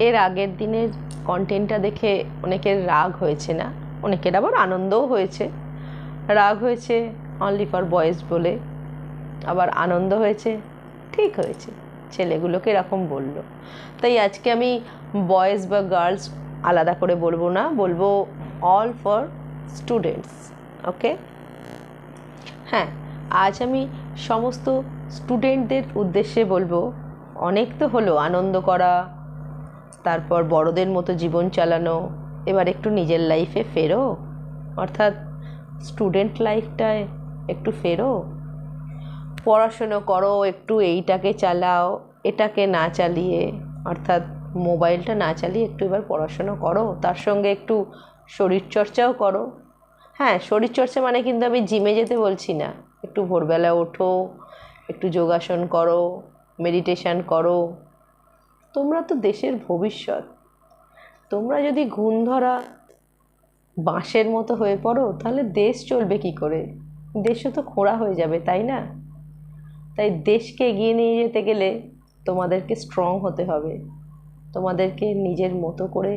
এর আগের দিনের কন্টেন্টটা দেখে অনেকের রাগ হয়েছে না, অনেকের আবার আনন্দও হয়েছে। রাগ হয়েছে অনলি ফর বয়েজ বলে, আবার আনন্দ হয়েছে, ঠিক হয়েছে, ছেলেগুলোকে এরকম বলল। তাই আজকে আমি বয়েজ বা গার্লস আলাদা করে বলবো না, বলবো অল ফর স্টুডেন্টস। ওকে, হ্যাঁ, আজ আমি সমস্ত স্টুডেন্টদের উদ্দেশ্যে বলবো, অনেক তো হলো আনন্দ করা, তারপর বড়দের মতো জীবন চালানো, এবার একটু নিজের লাইফে ফেরো, অর্থাৎ স্টুডেন্ট লাইফটায় একটু ফেরো, পড়াশুনো করো, একটু এইটাকে চালাও, এটাকে না চালিয়ে, অর্থাৎ মোবাইলটা না চালিয়ে একটু এবার পড়াশুনো করো, তার সঙ্গে একটু শরীরচর্চাও করো। হ্যাঁ, শরীরচর্চা মানে কিন্তু আমি জিমে যেতে বলছি না, একটু ভোরবেলা ওঠো, একটু যোগাসন করো, মেডিটেশান করো। তোমরা তো দেশের ভবিষ্যৎ, তোমরা যদি ঘুণ ধরা বাঁশের মতো হয়ে পড়ো তাহলে দেশ চলবে কি করে? দেশও তো খোঁড়া হয়ে যাবে, তাই না? তাই দেশকে এগিয়ে নিয়ে যেতে গেলে তোমাদেরকে স্ট্রং হতে হবে, তোমাদেরকে নিজের মতো করে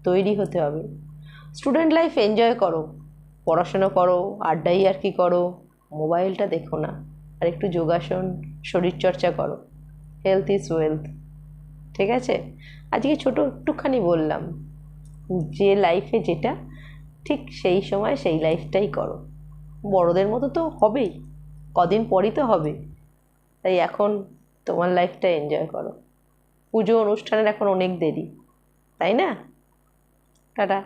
তৈরি হতে হবে। স্টুডেন্ট লাইফ এনজয় করো, পড়াশোনা করো, আড্ডাই আর কি করো, মোবাইলটা দেখো না, আর একটু যোগাসন, শরীরচর্চা করো। Health is wealth. ঠিক আছে, আজকে ছোটো একটুখানি বললাম, যে লাইফে যেটা ঠিক সেই সময় সেই লাইফটাই করো। বড়দের মতো তো হবেই, কদিন পরই তো হবে, তাই এখন তোমার লাইফটা এনজয় করো। পুজো অনুষ্ঠানের এখন অনেক দেরি, তাই না? টাটা।